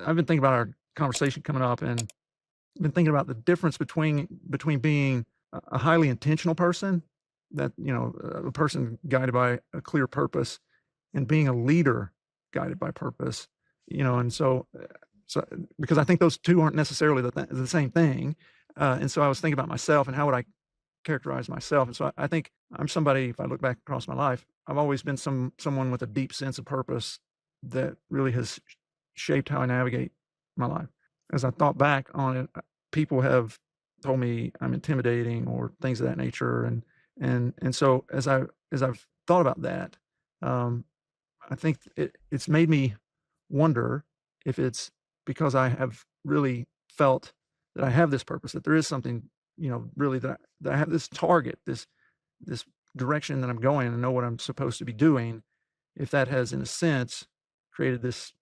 I've been thinking about our conversation coming up, and I've been thinking about the difference between being a highly intentional person, that a person guided by a clear purpose, and being a leader guided by purpose. And so because I think those two aren't necessarily the same thing. And so I was thinking about myself and how would I characterize myself. And so I think I'm somebody. If I look back across my life, I've always been someone with a deep sense of purpose that really has shaped how I navigate my life. As I thought back on it, people have told me I'm intimidating or things of that nature, and so as I've thought about that, um, I think it's made me wonder if it's because I have really felt that I have this purpose, that there is something, really that I have this target, this direction that I'm going and know what I'm supposed to be doing. If that has, in a sense, created this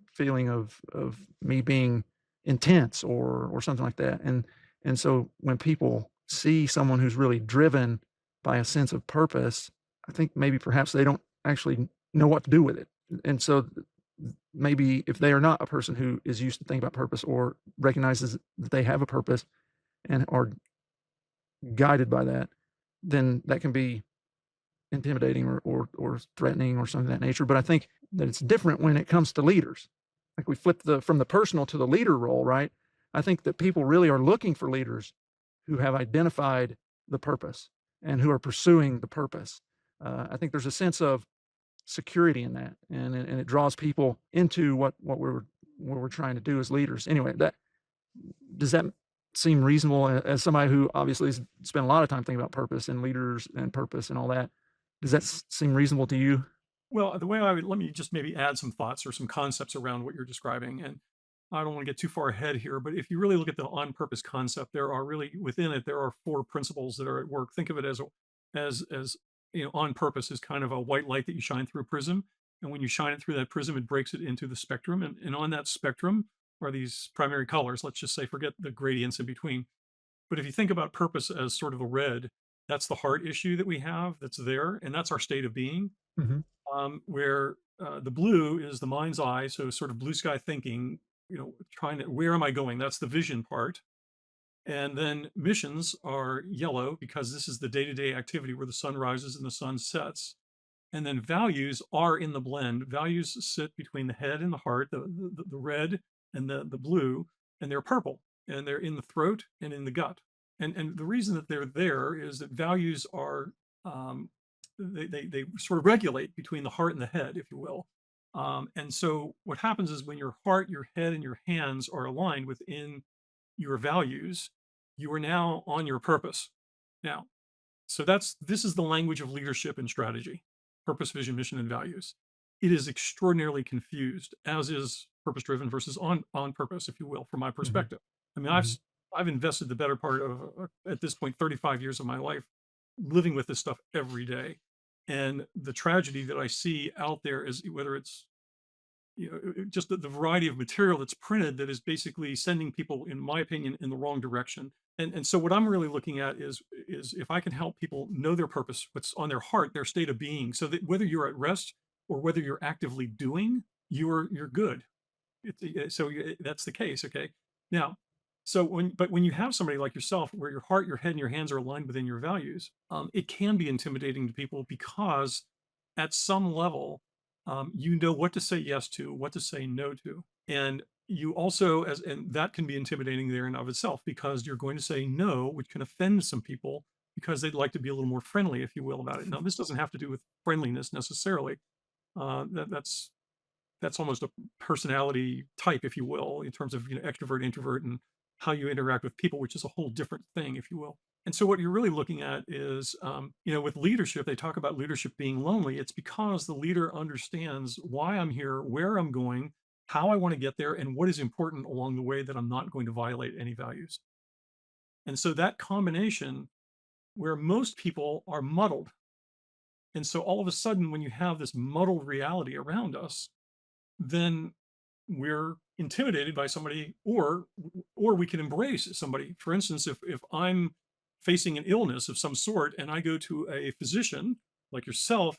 feeling of me being intense or something like that. And so when people see someone who's really driven by a sense of purpose, I think maybe perhaps they don't actually know what to do with it. And so maybe if they are not a person who is used to thinking about purpose or recognizes that they have a purpose and are guided by that, then that can be intimidating or threatening or something of that nature. But I think that it's different when it comes to leaders. Like we flip from the personal to the leader role, right? I think that people really are looking for leaders who have identified the purpose and who are pursuing the purpose. I think there's a sense of security in that, and it draws people into what we're trying to do as leaders. Anyway, that does that seem reasonable as somebody who obviously has spent a lot of time thinking about purpose and leaders and purpose and all that? Does that seem reasonable to you? Well, the way I would let me just maybe add some thoughts or some concepts around what you're describing. And I don't want to get too far ahead here, but if you really look at the on purpose concept, there are really within it, there are four principles that are at work. Think of it as on purpose is kind of a white light that you shine through a prism. And when you shine it through that prism, it breaks it into the spectrum. And on that spectrum are these primary colors. Let's just say, forget the gradients in between. But if you think about purpose as sort of a red, that's the heart issue that we have that's there, and that's our state of being. Mhm. Where the blue is the mind's eye, so sort of blue sky thinking, trying to, where am I going? That's the vision part. And then missions are yellow because this is the day to day activity where the sun rises and the sun sets. And then values are in the blend. Values sit between the head and the heart, the red and the blue, and they're purple, and they're in the throat and in the gut. And the reason that they're there is that values are um, they sort of regulate between the heart and the head, if you will. And so what happens is when your heart, your head, and your hands are aligned within your values, you are now on your purpose. Now, so this is the language of leadership and strategy: purpose, vision, mission, and values. It is extraordinarily confused, as is purpose driven versus on purpose, if you will, from my Mhm. perspective. I mean, Mhm. I've invested the better part of at this point 35 years of my life living with this stuff every day, and the tragedy that I see out there is whether it's just the variety of material that's printed that is basically sending people, in my opinion, in the wrong direction. And so what I'm really looking at is if I can help people know their purpose, what's on their heart, their state of being, so that whether you're at rest or whether you're actively doing, you're good. That's the case. Okay. Now, when you have somebody like yourself, where your heart, your head, and your hands are aligned within your values, it can be intimidating to people because at some level, you know what to say yes to, what to say no to, and you also and that can be intimidating there in of itself because you're going to say no, which can offend some people because they'd like to be a little more friendly, if you will, about it. Now, this doesn't have to do with friendliness necessarily. That's almost a personality type, if you will, in terms of extrovert, introvert, and how you interact with people, which is a whole different thing, if you will. And so, what you're really looking at is, with leadership, they talk about leadership being lonely. It's because the leader understands why I'm here, where I'm going, how I want to get there, and what is important along the way that I'm not going to violate any values. And so, that combination where most people are muddled. And so, all of a sudden, when you have this muddled reality around us, then we're intimidated by somebody, or we can embrace somebody. For instance, if I'm facing an illness of some sort and I go to a physician like yourself,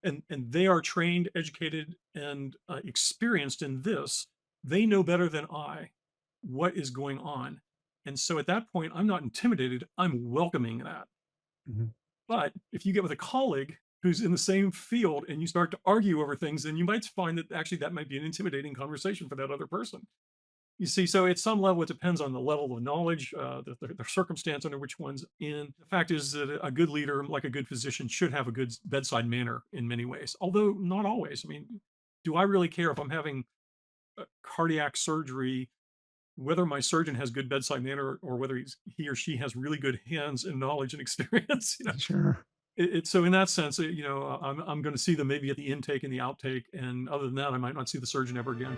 and they are trained, educated, and experienced in this, They know better than I what is going on. And so at that point, I'm not intimidated. I'm welcoming that. Mhm. But if you get with a colleague who's in the same field and you start to argue over things, then you might find that actually that might be an intimidating conversation for that other person. You see, so at some level, it depends on the level of knowledge, the circumstance under which one's in. The fact is that a good leader, like a good physician, should have a good bedside manner in many ways, although not always. I mean, do I really care if I'm having cardiac surgery, whether my surgeon has good bedside manner or whether he or she has really good hands and knowledge and experience? Sure. So in that sense, I'm going to see them maybe at the intake and the outtake, and other than that, I might not see the surgeon ever again.